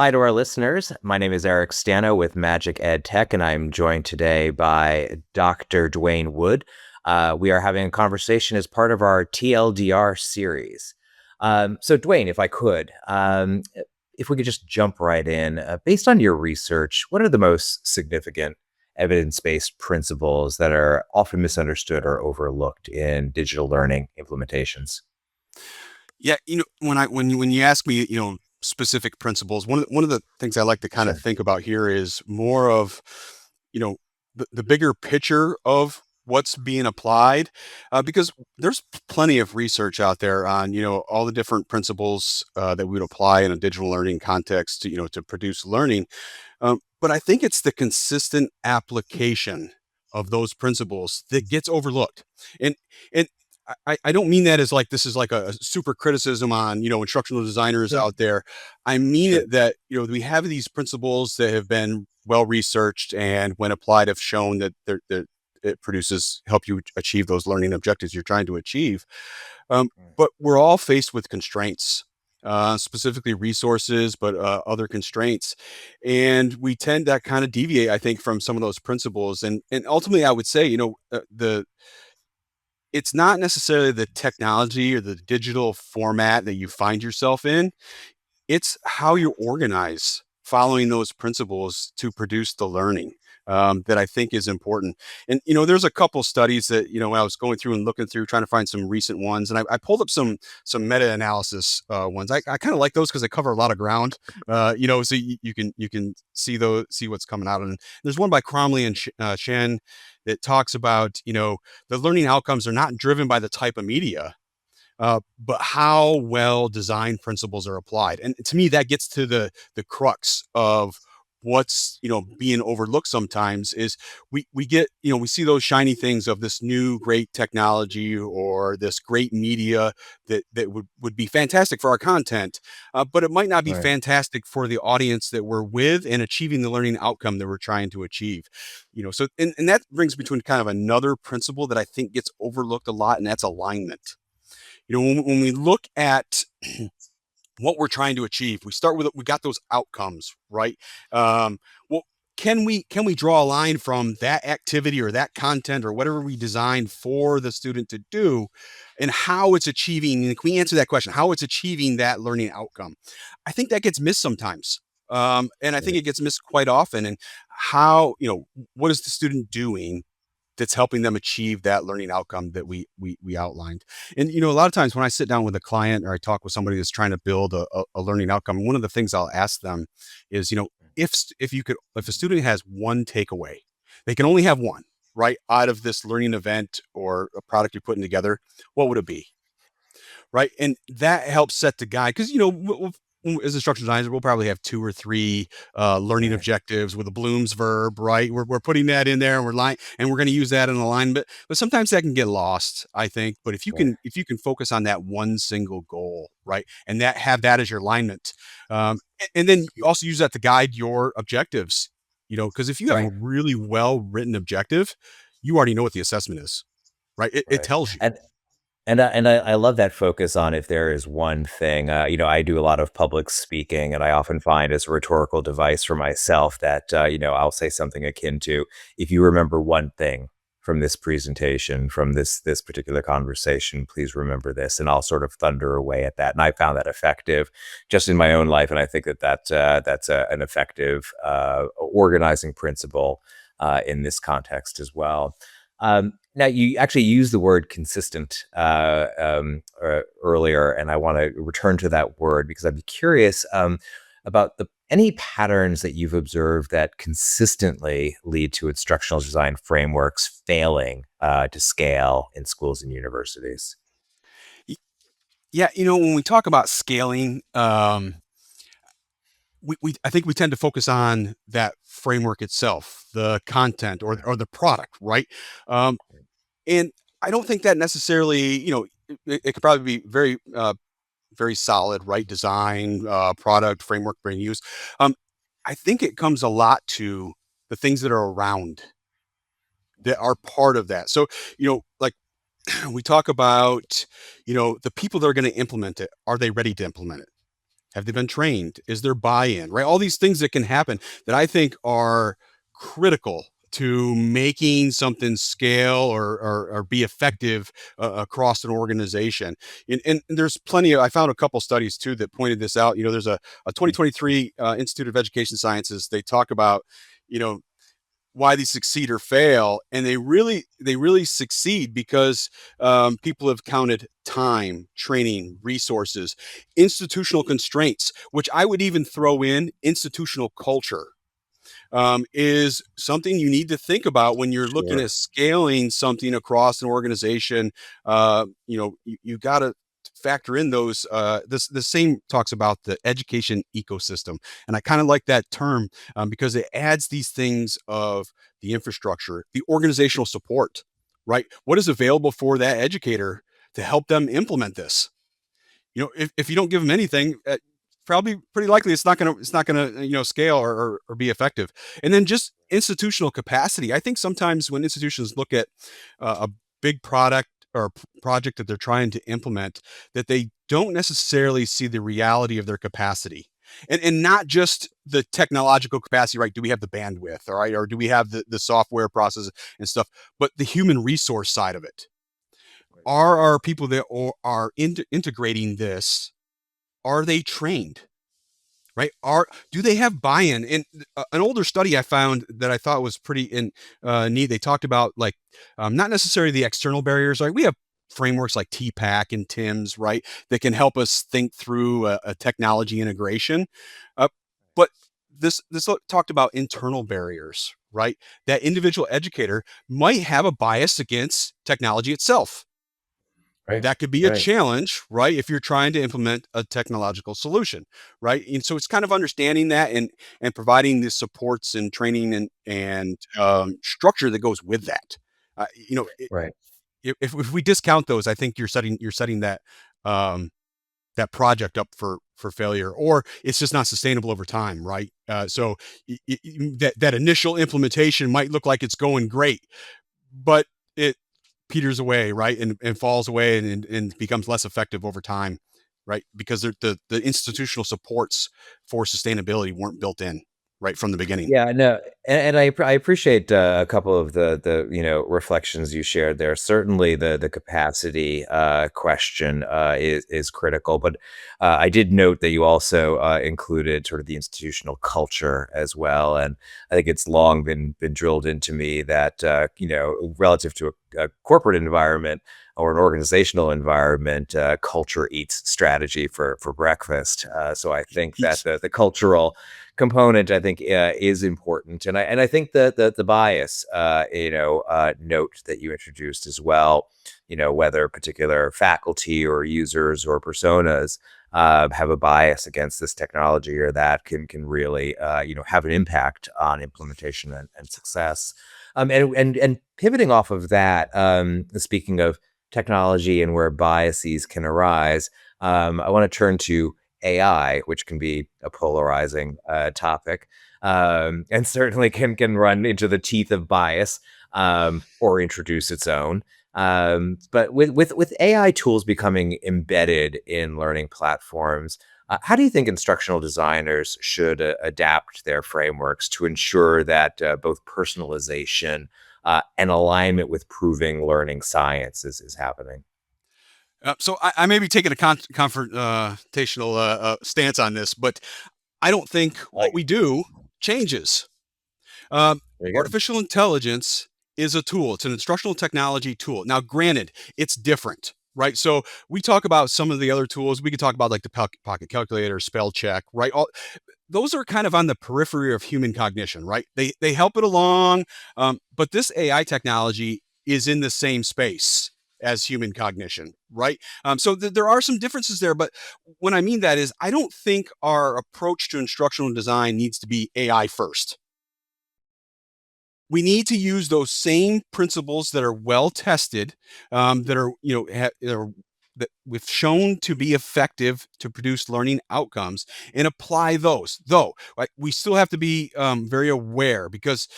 Hi to our listeners. My name is Eric Stano with Magic EdTech, and I'm joined today by Dr. Dwayne Wood. We are having a conversation as part of our TLDR series. So, Dwayne, if I could, if we could just jump right in, based on your research, what are the most significant evidence-based principles that are often misunderstood or overlooked in digital learning implementations? Yeah, when you ask me, specific principles, one of the things I like to kind of Sure. think about here is more of, you know, the bigger picture of what's being applied, because there's plenty of research out there on, all the different principles that we would apply in a digital learning context to produce learning. But I think it's the consistent application of those principles that gets overlooked. And I don't mean that as like this is like a super criticism on instructional designers Yeah. out there. I mean Sure. it that we have these principles that have been well researched and when applied have shown that it produces help you achieve those learning objectives you're trying to achieve. But we're all faced with constraints, specifically resources, but other constraints, and we tend to kind of deviate, I think, from some of those principles. And ultimately, I would say, the it's not necessarily the technology or the digital format that you find yourself in. It's how you organize following those principles to produce the learning, that I think is important. And there's a couple studies that I was going through and looking through, trying to find some recent ones, and I pulled up some meta-analysis ones. I kind of like those because they cover a lot of ground. So you can see what's coming out. And there's one by Cromley and Shen that talks about the learning outcomes are not driven by the type of media, but how well designed principles are applied. And to me, that gets to the crux of what's being overlooked sometimes is we get we see those shiny things of this new great technology or this great media that would be fantastic for our content, but it might not be Right. fantastic for the audience that we're with and achieving the learning outcome that we're trying to achieve. So and that brings me to kind of another principle that I think gets overlooked a lot, and that's alignment. When we look at what we're trying to achieve, we start with we got those outcomes, right? Well, can we draw a line from that activity or that content or whatever we designed for the student to do, and how it's achieving? And can we answer that question? How it's achieving that learning outcome? I think that gets missed sometimes, and I think Right. it gets missed quite often. And how what is the student doing that's helping them achieve that learning outcome that we outlined. And a lot of times when I sit down with a client or I talk with somebody that's trying to build a learning outcome, one of the things I'll ask them is, if a student has one takeaway, they can only have one, right, out of this learning event or a product you're putting together, what would it be? Right. And that helps set the guide because, as instructional designers, we'll probably have two or three learning Right. objectives with a Bloom's verb, right? We're putting that in there and we're going to use that in alignment. But sometimes that can get lost, I think. But if you Right. can focus on that one single goal, right, and that have that as your alignment, and then you also use that to guide your objectives, because if you have a Right. really well written objective, you already know what the assessment is, right? It Right. tells you. And I love that focus on if there is one thing. I do a lot of public speaking, and I often find as a rhetorical device for myself that I'll say something akin to, "If you remember one thing from this presentation, from this particular conversation, please remember this," and I'll sort of thunder away at that. And I found that effective just in my own life, and I think that's an effective organizing principle in this context as well. Now, you actually used the word consistent earlier, and I want to return to that word because I'd be curious about the any patterns that you've observed that consistently lead to instructional design frameworks failing to scale in schools and universities. Yeah, when we talk about scaling, we I think we tend to focus on that framework itself, the content or the product, right? Um, and I don't think that necessarily, it could probably be very solid, right? Design, product, framework being used. Um, I think it comes a lot to the things that are around that are part of that. So, like we talk about, the people that are going to implement it. Are they ready to implement it? Have they been trained? Is there buy-in? Right? All these things that can happen that I think are critical to making something scale or be effective across an organization. And there's plenty of, I found a couple studies too that pointed this out. There's a 2023 Institute of Education Sciences. They talk about, you know, why they succeed or fail, and they really succeed because people have counted time, training, resources, institutional constraints, which I would even throw in institutional culture, is something you need to think about when you're looking at Sure. scaling something across an organization. You got to factor in those. The same talks about the education ecosystem, and I kind of like that term because it adds these things of the infrastructure, the organizational support, right? What is available for that educator to help them implement this? If you don't give them anything, probably pretty likely it's not gonna scale or be effective. And then just institutional capacity. I think sometimes when institutions look at a big product or project that they're trying to implement, that they don't necessarily see the reality of their capacity. And not just the technological capacity, right? Do we have the bandwidth, all right? Or do we have the software process and stuff, but the human resource side of it. Are our people that are integrating this, are they trained? Right? Do they have buy-in? In an older study I found that I thought was pretty neat, they talked about like not necessarily the external barriers. Like we have frameworks like TPAC and TIMS, right, that can help us think through a technology integration. Uh, but this talked about internal barriers, right? That individual educator might have a bias against technology itself. Right. That could be a Right. challenge, right? If you're trying to implement a technological solution, right? And so it's kind of understanding that and providing the supports and training and structure that goes with that. Uh, you know, Right. if we discount those, I think you're setting um, that project up for failure, or it's just not sustainable over time, right? So that initial implementation might look like it's going great, but it peters away, right, and falls away and becomes less effective over time, right, because the institutional supports for sustainability weren't built in right from the beginning. Yeah, no, and I appreciate a couple of the reflections you shared there. Certainly, the capacity question is critical, but I did note that you also included sort of the institutional culture as well, and I think it's long been drilled into me that relative to a corporate environment or an organizational environment, culture eats strategy for breakfast. So I think that Eats. the cultural component, I think, is important, and I think the bias, note that you introduced as well, whether particular faculty or users or personas have a bias against this technology or that can really, have an impact on implementation and success. And pivoting off of that, speaking of technology and where biases can arise, I want to turn to AI, which can be a polarizing topic, and certainly can run into the teeth of bias, or introduce its own. But with AI tools becoming embedded in learning platforms, how do you think instructional designers should adapt their frameworks to ensure that both personalization and alignment with proving learning science is happening? So I may be taking a confrontational stance on this, but I don't think I what like we it. do changes. Um, There you go. Artificial intelligence is a tool. It's an instructional technology tool. Now, granted, it's different, right? So we talk about some of the other tools. We could talk about like the pocket calculator, spell check, right? Those are kind of on the periphery of human cognition, right? They help it along, but this AI technology is in the same space as human cognition, right? So there are some differences there, but when I mean that is, I don't think our approach to instructional design needs to be AI first. We need to use those same principles that are well tested, that are that we've shown to be effective to produce learning outcomes, and apply those. Though, like, we still have to be very aware because,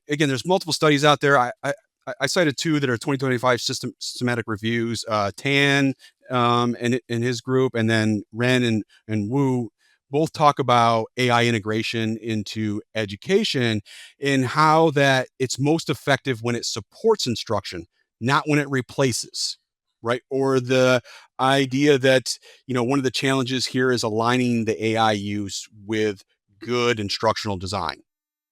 again, there's multiple studies out there. I cited two that are 2025 systematic reviews. Tan and his group, and then Ren and Wu. both talk about AI integration into education and how that it's most effective when it supports instruction, not when it replaces, right? Or the idea that, one of the challenges here is aligning the AI use with good instructional design,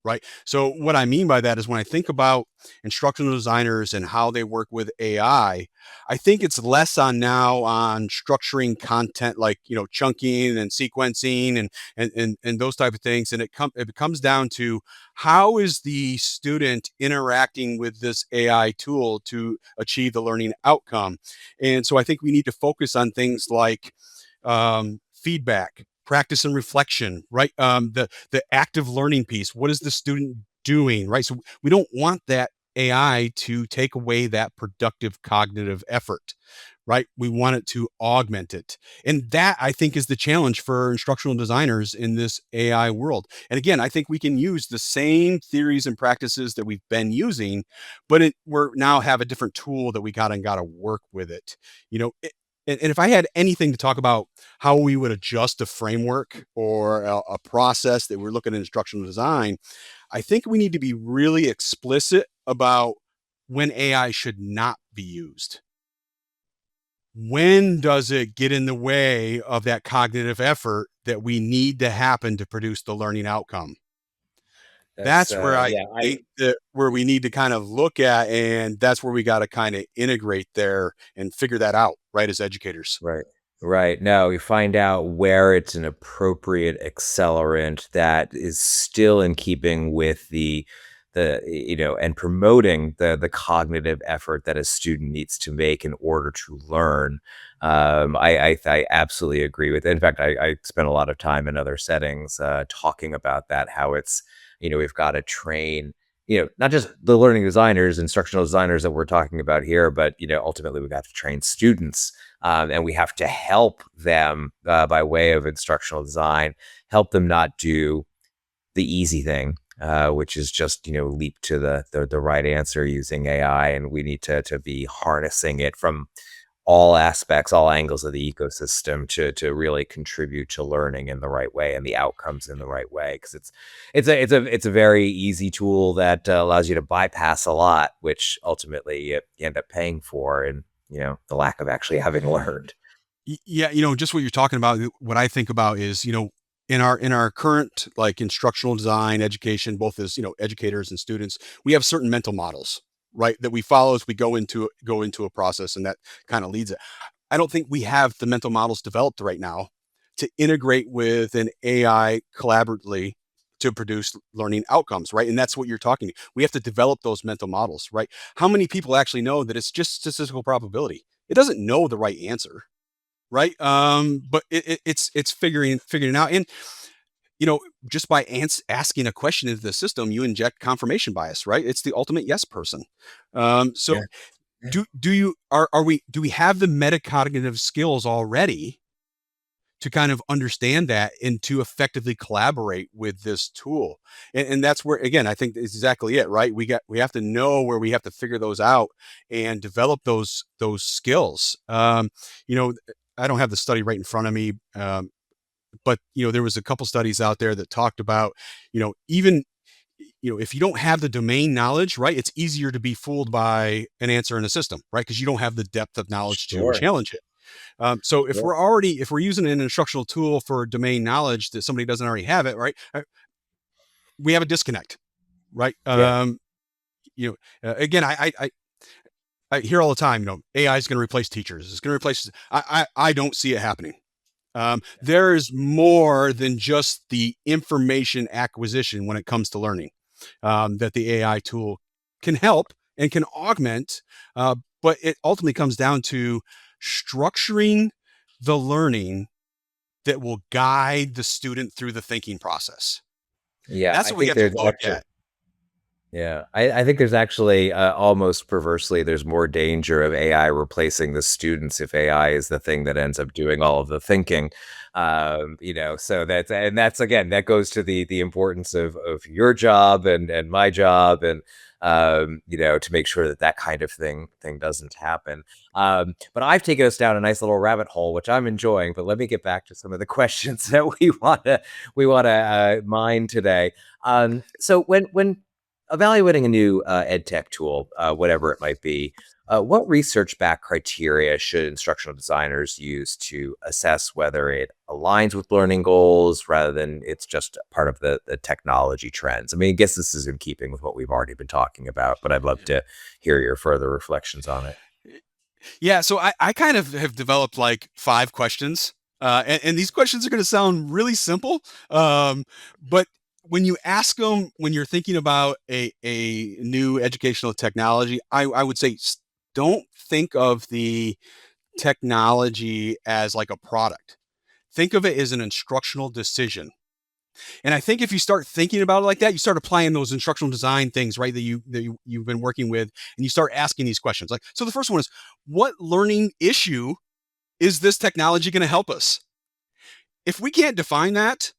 right? So what I mean by that is when I think about instructional designers and how they work with I think it's less on now on structuring content like, chunking and sequencing and those type of things. And it comes down to how is the student interacting with this AI tool to achieve the learning outcome. And so I think we need to focus on things like feedback, practice and reflection, right? The active learning piece. What is the student doing, right? So we don't want that AI to take away that productive cognitive effort, right? We want it to augment it. And that I think is the challenge for instructional designers in this AI world. And again, I think we can use the same theories and practices that we've been using, but we're now have a different tool that we got to work with it. You know, it, and if I had anything to talk about how we would adjust a framework or a process that we're looking at instructional design, I think we need to be really explicit about when AI should not be used. When does it get in the way of that cognitive effort that we need to happen to produce the learning outcome? That's That's where I yeah, think that where we need to kind of look at, and that's where we got to kind of integrate there and figure that out, right, as educators. right. Right. No, we find out where it's an appropriate accelerant that is still in keeping with and promoting the cognitive effort that a student needs to make in order to learn. I absolutely agree with it. In fact, I spent a lot of time in other settings talking about that, how it's, we've got to train, not just the learning designers, instructional designers that we're talking about here, but, ultimately we got to train students, and we have to help them by way of instructional design, help them not do the easy thing, which is just leap to the right answer using AI, and we need to be harnessing it from all aspects, all angles of the ecosystem to really contribute to learning in the right way and the outcomes in the right way. Because it's a very easy tool that allows you to bypass a lot, which ultimately you end up paying for, and the lack of actually having learned. Yeah, just what you're talking about, what I think about is, in our current like instructional design education, both as, educators and students, we have certain mental models, right, that we follow as we go into a process, and that kind of leads it. I don't think we have the mental models developed right now to integrate with an AI collaboratively to produce learning outcomes, right? And that's what you're talking. We have to develop those mental models, right? How many people actually know that it's just statistical probability? It doesn't know the right answer, right? But it's figuring it out, and you know, just by asking a question into the system, you inject confirmation bias, right? It's the ultimate yes person. So Yeah. Yeah. do you are we do we have the metacognitive skills already to kind of understand that and to effectively collaborate with this tool? And that's where again I think is exactly it, right? We have to know where we have to figure those out and develop those skills. You know, I don't have the study right in front of me, but there was a couple studies out there that talked about even if you don't have the domain knowledge, right, it's easier to be fooled by an answer in a system, right, because you don't have the depth of knowledge to Sure. challenge it. So Sure. if we're using an instructional tool for domain knowledge that somebody doesn't already have it, right, we have a disconnect, right? Yeah. Again, I hear all the time, AI is going to replace teachers. It's going to replace. I don't see it happening. There is more than just the information acquisition when it comes to learning, that the AI tool can help and can augment, but it ultimately comes down to structuring the learning that will guide the student through the thinking process. Yeah, That's I what we think have to there's look actually at. Yeah, I think there's actually almost perversely, there's more danger of AI replacing the students if AI is the thing that ends up doing all of the thinking. So that's again that goes to the importance of your job and my job and to make sure that that kind of thing doesn't happen. But I've taken us down a nice little rabbit hole, which I'm enjoying. But let me get back to some of the questions that we want to mine today. So when evaluating a new EdTech tool, whatever it might be, what research-backed criteria should instructional designers use to assess whether it aligns with learning goals rather than it's just part of the technology trends? I mean, I guess this is in keeping with what we've already been talking about, but I'd love to hear your further reflections on it. Yeah, so I kind of have developed like 5 questions, and these questions are going to sound really simple, but when you ask them when you're thinking about a new educational technology, I would say don't think of the technology as like a product. Think of it as an instructional decision. And I think if you start thinking about it like that, you start applying those instructional design things, right? You've been working with, and you start asking these questions. Like, so the first one is, what learning issue is this technology going to help us? If we can't define that,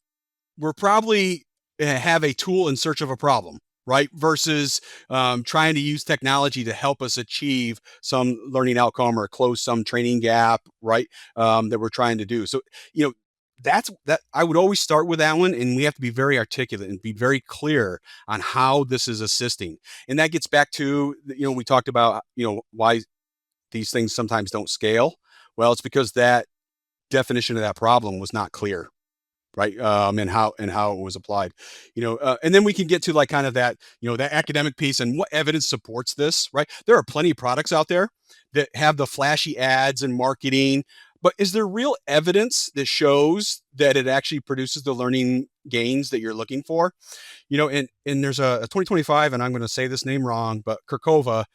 we're probably have a tool in search of a problem, right? Versus trying to use technology to help us achieve some learning outcome or close some training gap, right? That we're trying to do. So, you know, that's that I would always start with that one, and we have to be very articulate and be very clear on how this is assisting. And that gets back to, we talked about, why these things sometimes don't scale. Well, it's because that definition of that problem was not clear, right? And how it was applied, and then we can get to like kind of that, that academic piece and what evidence supports this, right? There are plenty of products out there that have the flashy ads and marketing, but is there real evidence that shows that it actually produces the learning gains that you're looking for? And there's a 2025, and I'm going to say this name wrong, but Kirkova,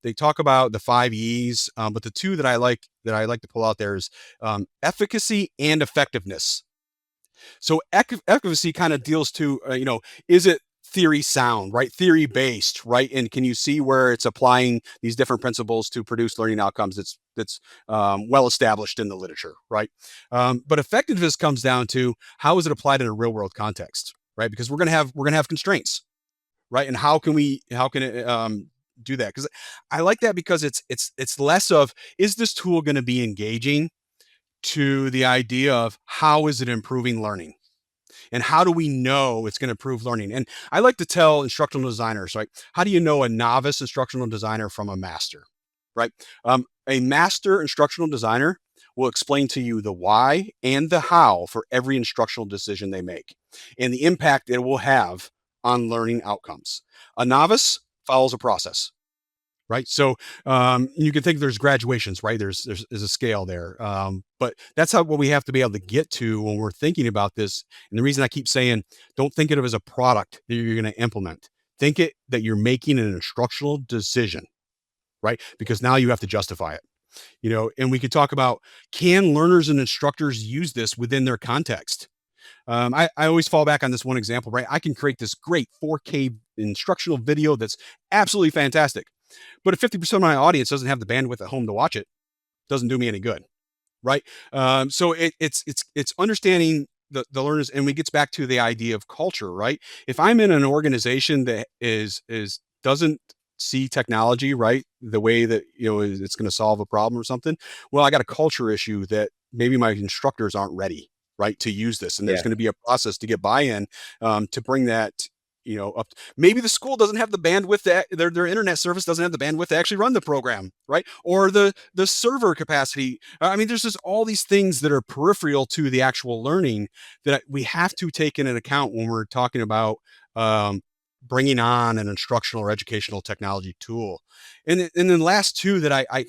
they talk about the 5 E's, but the two that I like to pull out there is efficacy and effectiveness. So efficacy kind of deals to, is it theory sound, right? Theory based, right? And can you see where it's applying these different principles to produce learning outcomes that's well established in the literature, right? But effectiveness comes down to how is it applied in a real world context, right? Because we're gonna have constraints, right? And how can it do that? Because I like that because it's less of, is this tool going to be engaging, to the idea of how is it improving learning, and how do we know it's going to improve learning? And I like to tell instructional designers, right? How do you know a novice instructional designer from a master, right? A master instructional designer will explain to you the why and the how for every instructional decision they make and the impact it will have on learning outcomes. A novice follows a process, right? So you can think there's graduations, right? There's a scale there, but that's how what we have to be able to get to when we're thinking about this. And the reason I keep saying, don't think of it as a product that you're going to implement. Think it that you're making an instructional decision, right? Because now you have to justify it. And we could talk about, can learners and instructors use this within their context? I always fall back on this one example, right? I can create this great 4K instructional video that's absolutely fantastic. But if 50% of my audience doesn't have the bandwidth at home to watch it, doesn't do me any good, right? So it's understanding the learners, and we gets back to the idea of culture, right? If I'm in an organization that is doesn't see technology, right, the way that it's going to solve a problem or something, well, I got a culture issue that maybe my instructors aren't ready, right, to use this, and there's Yeah. going to be a process to get buy-in, to bring that up. Maybe the school doesn't have the bandwidth, that their internet service doesn't have the bandwidth to actually run the program, right? Or the server capacity. I mean, there's just all these things that are peripheral to the actual learning that we have to take into account when we're talking about bringing on an instructional or educational technology tool. And then last two that I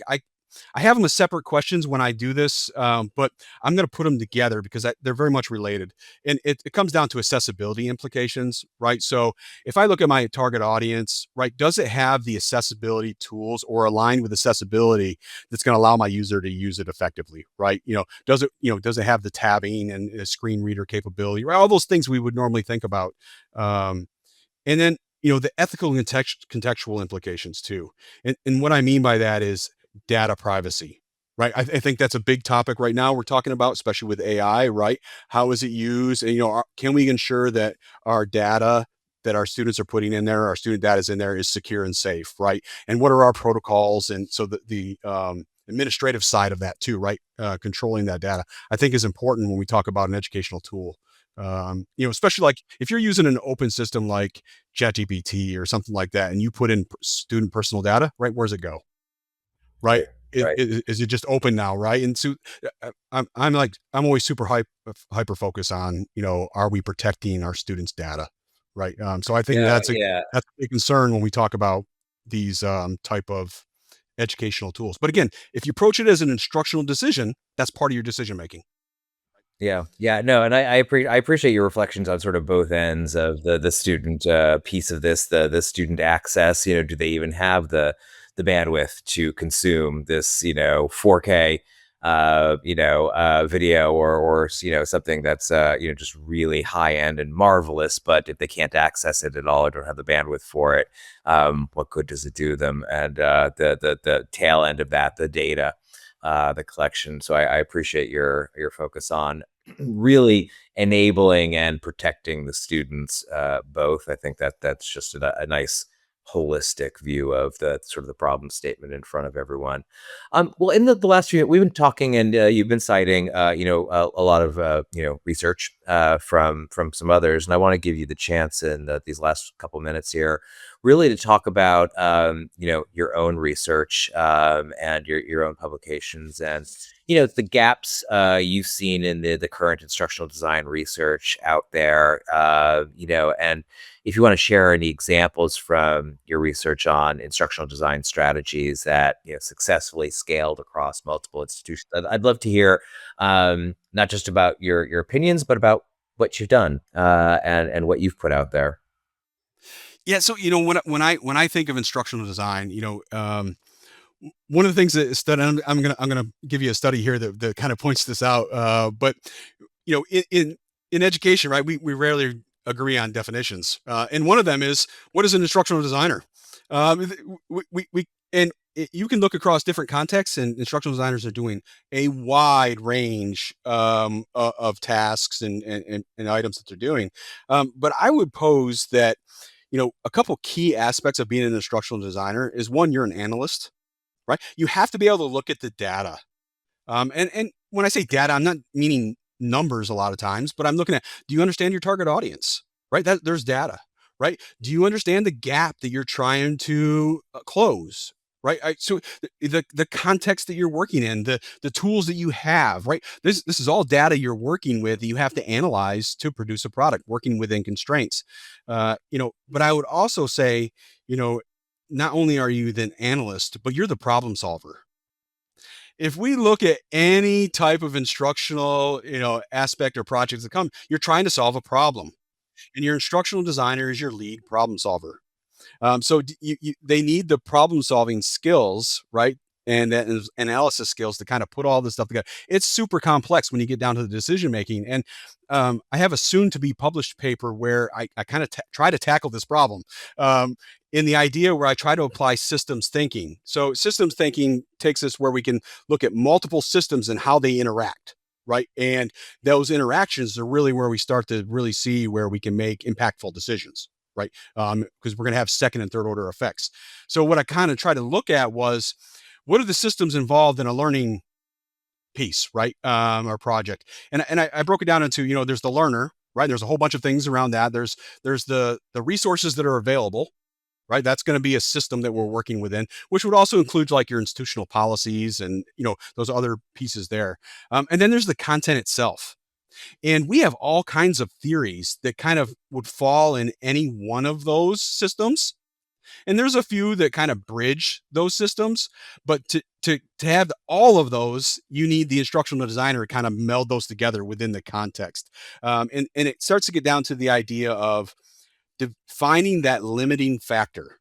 have them as separate questions when I do this, but I'm going to put them together because they're very much related. And it comes down to accessibility implications, right? So if I look at my target audience, right, does it have the accessibility tools or align with accessibility that's going to allow my user to use it effectively, right? Does it have the tabbing and screen reader capability, right? All those things we would normally think about. And then the ethical and contextual implications too. And what I mean by that is data privacy, right? I think that's a big topic right now we're talking about, especially with AI, right? How is it used? And, can we ensure that our data that our students are putting in there, our student data is in there, is secure and safe, right? And what are our protocols? And so the administrative side of that too, right? Controlling that data, I think, is important when we talk about an educational tool. Especially like if you're using an open system like ChatGPT or something like that, and you put in student personal data, right? Where's it go? Right? Right. Right. Is it just open now? Right? And so I'm always super hyper focused on, are we protecting our students' data? Right. So I think Yeah. Yeah. that's a big concern when we talk about these type of educational tools. But again, if you approach it as an instructional decision, that's part of your decision making. Yeah, yeah, no, and I appreciate your reflections on sort of both ends of the student piece of this, the student access. Do they even have the bandwidth to consume this, 4K, video, or something that's just really high end and marvelous, but if they can't access it at all or don't have the bandwidth for it, what good does it do them? And the tail end of that, the data, the collection. So I appreciate your focus on really enabling and protecting the students, both. I think that's just a nice holistic view of the sort of the problem statement in front of everyone. Well, in the last few, we've been talking, and you've been citing, a lot of research from some others, and I want to give you the chance in these last couple minutes here, really to talk about your own research, and your own publications, and the gaps you've seen in the current instructional design research out there, and if you want to share any examples from your research on instructional design strategies that successfully scaled across multiple institutions. I'd love to hear, not just about your opinions, but about what you've done, and what you've put out there. Yeah. So when I think of instructional design, one of the things that study, I'm gonna give you a study here that kind of points this out. But in education, right, we rarely agree on definitions, and one of them is, what is an instructional designer? We and you can look across different contexts, and instructional designers are doing a wide range of tasks and items that they're doing. But I would pose that a couple key aspects of being an instructional designer is, one, you're an analyst, right? You have to be able to look at the data. And when I say data, I'm not meaning numbers a lot of times, but I'm looking at, do you understand your target audience? Right? That there's data, right? Do you understand the gap that you're trying to close? Right. So the context that you're working in, the tools that you have, right? This is all data you're working with that you have to analyze to produce a product, working within constraints. But I would also say, you know, not only are you the analyst, but you're the problem solver. If we look at any type of instructional, aspect or projects that come, you're trying to solve a problem, and your instructional designer is your lead problem solver. So they need the problem solving skills, right? And that is analysis skills to kind of put all this stuff together. It's super complex when you get down to the decision making. And I have a soon to be published paper where I kind of try to tackle this problem, in the idea where I try to apply systems thinking. So systems thinking takes us where we can look at multiple systems and how they interact. Right. And those interactions are really where we start to really see where we can make impactful decisions, right? Because we're going to have second and third order effects. So what I kind of tried to look at was, what are the systems involved in a learning piece, right? Or project, and I broke it down into, there's the learner, right? There's a whole bunch of things around that. There's the resources that are available, right? That's going to be a system that we're working within, which would also include like your institutional policies and those other pieces there. And then there's the content itself. And we have all kinds of theories that kind of would fall in any one of those systems. And there's a few that kind of bridge those systems, but to have all of those, you need the instructional designer to kind of meld those together within the context. And it starts to get down to the idea of defining that limiting factor,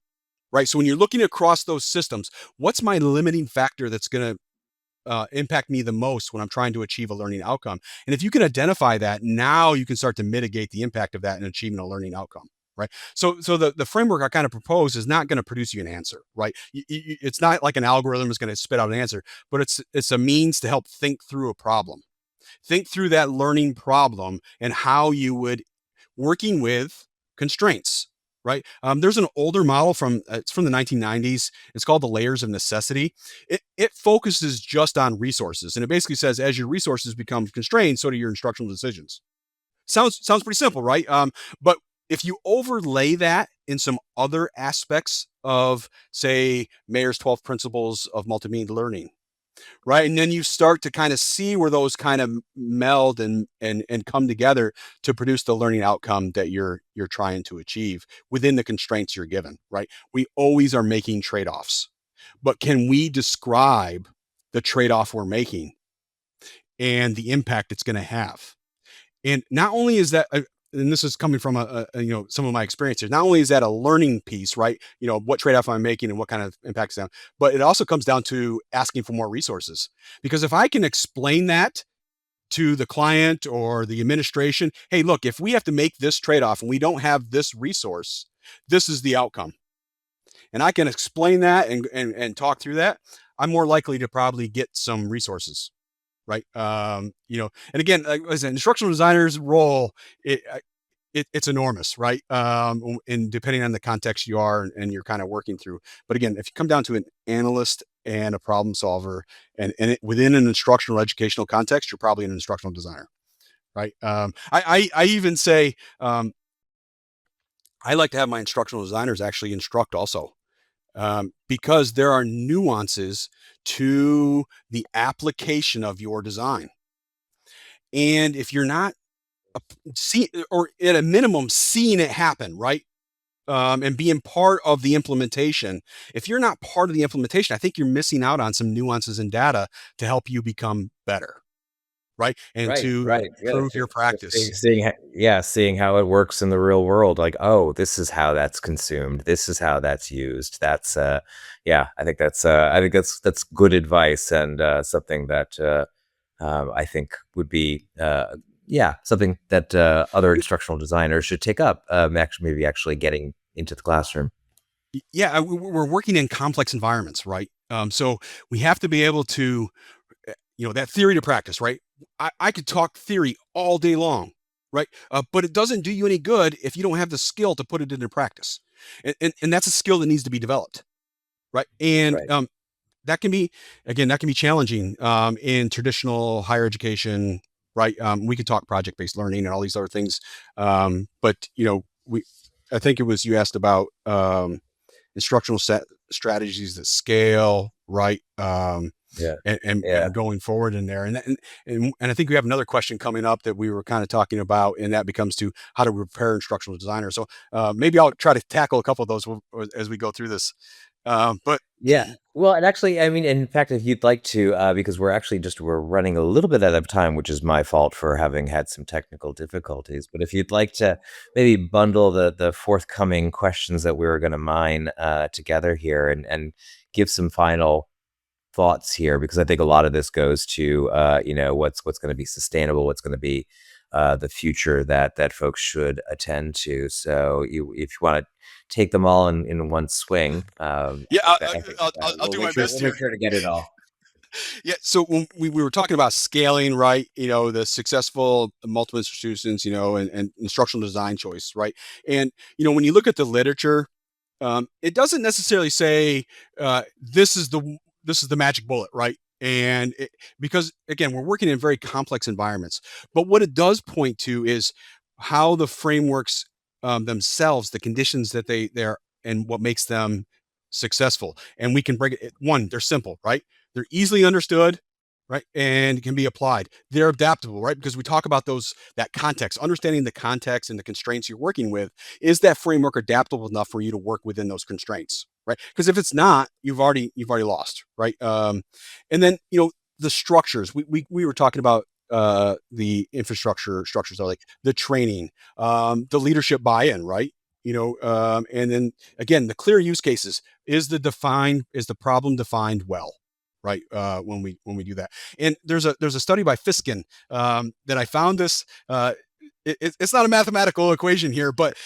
right? So when you're looking across those systems, what's my limiting factor that's going to impact me the most when I'm trying to achieve a learning outcome? And if you can identify that, now you can start to mitigate the impact of that in achieving a learning outcome, right? So the framework I kind of propose is not going to produce you an answer, right? It's not like an algorithm is going to spit out an answer, but it's a means to help think through a problem, think through that learning problem, and how you would, working with constraints, right? There's an older model from it's from the 1990s. It's called the layers of necessity. It focuses just on resources, and it basically says as your resources become constrained, so do your instructional decisions. Sounds pretty simple, right? But if you overlay that in some other aspects of, say, Mayer's 12 principles of multimedia learning, right? And then you start to kind of see where those kind of meld and come together to produce the learning outcome that you're trying to achieve within the constraints you're given, right? We always are making trade-offs, but can we describe the trade-off we're making and the impact it's going to have? And not only is that, and this is coming from some of my experiences. Not only is that a learning piece, right? What trade-off am I making and what kind of impacts down, but it also comes down to asking for more resources. Because if I can explain that to the client or the administration, hey, look, if we have to make this trade-off and we don't have this resource, this is the outcome. And I can explain that and talk through that, I'm more likely to probably get some resources, right? And again, like I said, instructional designer's role, it's enormous, right? And depending on the context you are and you're kind of working through. But again, if you come down to an analyst and a problem solver, within an instructional educational context, you're probably an instructional designer, right? I even say I like to have my instructional designers actually instruct also, because there are nuances to the application of your design. And if you're not see, or at a minimum, seeing it happen, right? And being part of the implementation. If you're not part of the implementation, I think you're missing out on some nuances in data to help you become better, right? And Right, to right. Yeah, improve your just seeing practice. seeing how it works in the real world, like, "Oh, this is how that's consumed. This is how that's used." Yeah, I think that's good advice and, something that, I think would be, yeah, something that, other instructional designers should take up, maybe actually getting into the classroom. Yeah, we're working in complex environments, right? So we have to be able to, that theory to practice, right? I could talk theory all day long, right? But it doesn't do you any good if you don't have the skill to put it into practice. And that's a skill that needs to be developed, right? And Right. that can be, again, that can be challenging in traditional higher education, right? We can talk project-based learning and all these other things. But, I think it was, you asked about instructional strategies that scale, right? Yeah. And Yeah. going forward in there. And I think we have another question coming up that we were kind of talking about, and that becomes to how to prepare instructional designers. So maybe I'll try to tackle a couple of those as we go through this. But Yeah. Well, and actually, I mean, in fact, if you'd like to, because we're running a little bit out of time, which is my fault for having had some technical difficulties. But if you'd like to maybe bundle the forthcoming questions that we were going to mine together here and give some final thoughts here, because I think a lot of this goes to what's going to be sustainable, what's going to be the future that folks should attend to. So if you want to take them all in one swing, yeah, I think I'll do my best we'll here. make sure to get it all. Yeah. So when we were talking about scaling, right? The successful multiple institutions, and instructional design choice, right? And when you look at the literature, it doesn't necessarily say this is the magic bullet, right? Because again, we're working in very complex environments. But what it does point to is how the frameworks themselves, the conditions that they're, and what makes them successful. And we can break it. One, they're simple, right? They're easily understood, right, and can be applied. They're adaptable, right? Because we talk about that context, understanding the context and the constraints you're working with. Is that framework adaptable enough for you to work within those constraints, right? Because if it's not, you've already lost, right? And then the structures. We were talking about the infrastructure structures, are like the training, the leadership buy-in, right? And then again, the clear use cases. Is the problem defined well, right? When we do that. And there's a study by Fiskin that I found this. it's not a mathematical equation here, but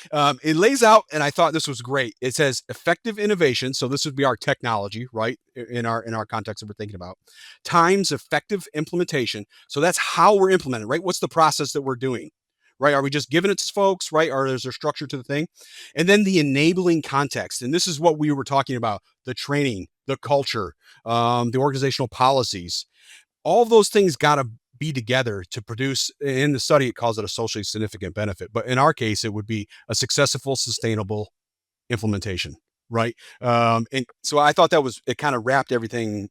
it lays out, and I thought this was great. It says effective innovation, so this would be our technology, right? In our context that we're thinking about, times effective implementation. So that's how we're implementing, right? What's the process that we're doing, right? Are we just giving it to folks, right? Or is there structure to the thing? And then the enabling context, and this is what we were talking about: the training, the culture, the organizational policies. All of those things got to be together to produce. In the study, it calls it a socially significant benefit, but in our case it would be a successful, sustainable implementation, right? And so I thought that was, it kind of wrapped everything.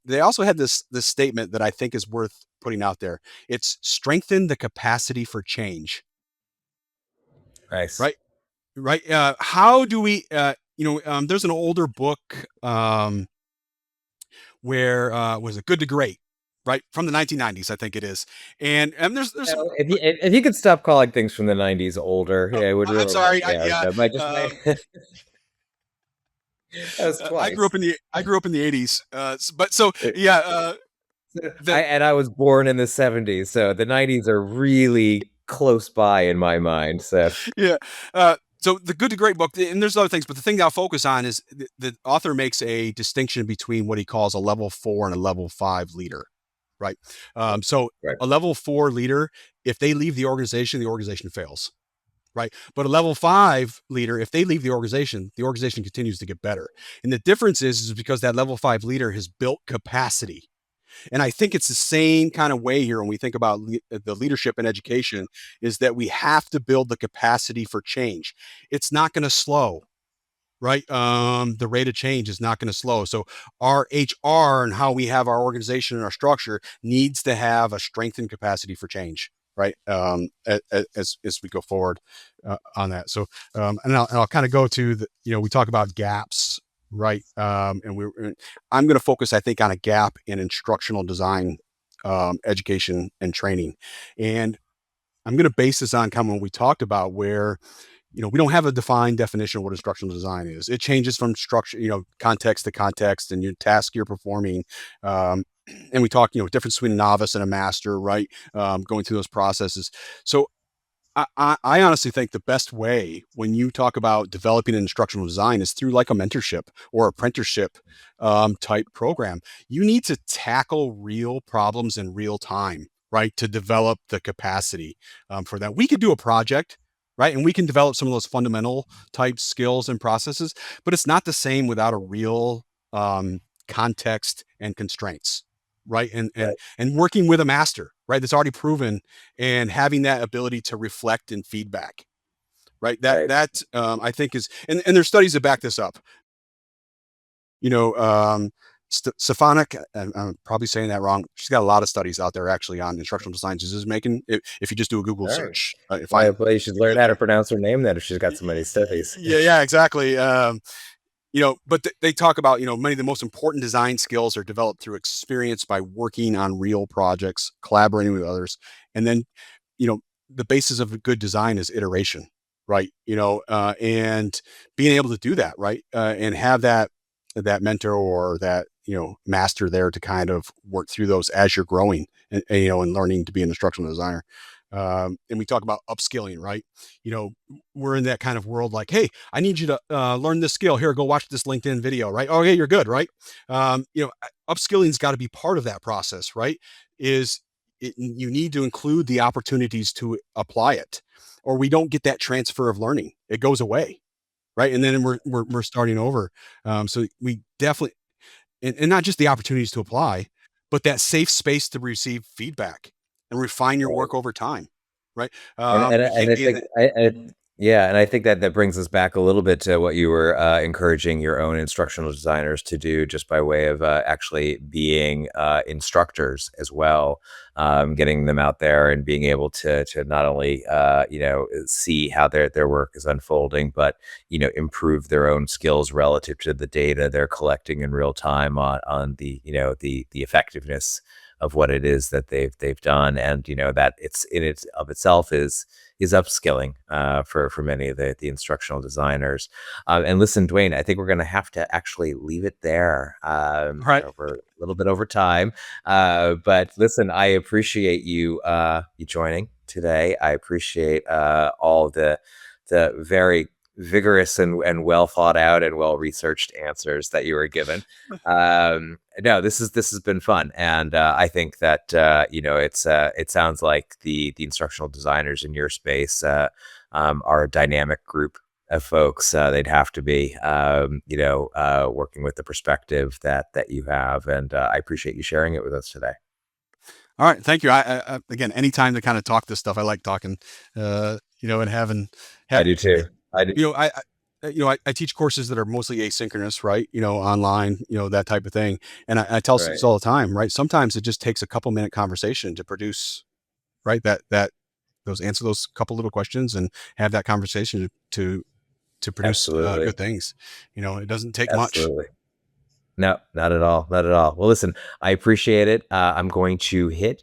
They also had this statement that I think is worth putting out there. It's strengthen the capacity for change, Nice. right? Right. How do we there's an older book, where was it Good to Great, right, from the 1990s, I think it is. And there's some. If you could stop calling things from the '90s older, Oh, yeah, it would I'm really help. sorry. Yeah, that might just Uh, that was I grew twice. up in the 80s. But so yeah, that I was born in the '70s, so the '90s are really close by in my mind. So yeah. So the Good to Great book, and there's other things, but the thing that I'll focus on is the author makes a distinction between what he calls a level 4 and a level 5 leader, right? So right, a level 4 leader, if they leave the organization fails, right? But a level 5 leader, if they leave the organization continues to get better. And the difference is because that level 5 leader has built capacity. And I think it's the same kind of way here when we think about the leadership in education, is that we have to build the capacity for change. It's not going to slow, right? The rate of change is not going to slow. So our HR and how we have our organization and our structure needs to have a strengthened capacity for change, right? As we go forward on that. So and I'll kind of go to the, we talk about gaps, right? I'm going to focus, I think, on a gap in instructional design, education and training. And I'm going to base this on kind of what we talked about, where we don't have a defined definition of what instructional design is. It changes from structure, context to context, and your task you're performing. Um, and we talk, difference between a novice and a master, right? Going through those processes. So I honestly think the best way when you talk about developing an instructional design is through like a mentorship or apprenticeship type program. You need to tackle real problems in real time, right? To develop the capacity for that. We could do a project, right? And we can develop some of those fundamental type skills and processes, but it's not the same without a real context and constraints, right? And and right, and working with a master, right? That's already proven, and having that ability to reflect and feedback, right? right. I think is, and there's studies that back this up. You know, Stefanik, I'm probably saying that wrong. She's got a lot of studies out there actually on instructional design decision making. If you just do a Google All right. search, find. Well, you should learn how to pronounce her name then if she's got so many studies. Yeah, yeah, exactly. But they talk about, many of the most important design skills are developed through experience by working on real projects, collaborating with others, and then you know the basis of a good design is iteration, right? And being able to do that, right, and have that mentor or that master there to kind of work through those as you're growing, and learning to be an instructional designer. And we talk about upskilling, right? you know we're in that kind of world, like, hey, I need you to learn this skill. Here, go watch this LinkedIn video, right? Oh yeah, you're good, right? Upskilling's got to be part of that process, right? You need to include the opportunities to apply it, or we don't get that transfer of learning. It goes away, right? And then we're starting over. So we definitely, and not just the opportunities to apply, but that safe space to receive feedback and refine your Right. work over time, right? We And can't I be in think the. yeah, and I think that brings us back a little bit to what you were encouraging your own instructional designers to do, just by way of actually being instructors as well, getting them out there and being able to not only see how their work is unfolding, but improve their own skills relative to the data they're collecting in real time on the the effectiveness of what it is that they've done, and that it's in it of itself is upskilling for many of the instructional designers. And listen, Dwayne, I think we're going to have to actually leave it there. Right. We're a little bit over time, but listen, I appreciate you joining. today. I appreciate all the very vigorous and well thought out and well researched answers that you were given. No, this has been fun, and I think that it sounds like the instructional designers in your space are a dynamic group of folks. They'd have to be, working with the perspective that you have, and I appreciate you sharing it with us today. All right, thank you. Again, anytime to kind of talk this stuff, I like talking, and having, I ha- do too. I do. I teach courses that are mostly asynchronous, right? Online, that type of thing. And I tell Right. students all the time, right? Sometimes it just takes a couple minute conversation to produce, right? Answer those couple little questions and have that conversation to produce Absolutely. good things. It doesn't take much. Absolutely. No, not at all. Not at all. Well, listen, I appreciate it. I'm going to hit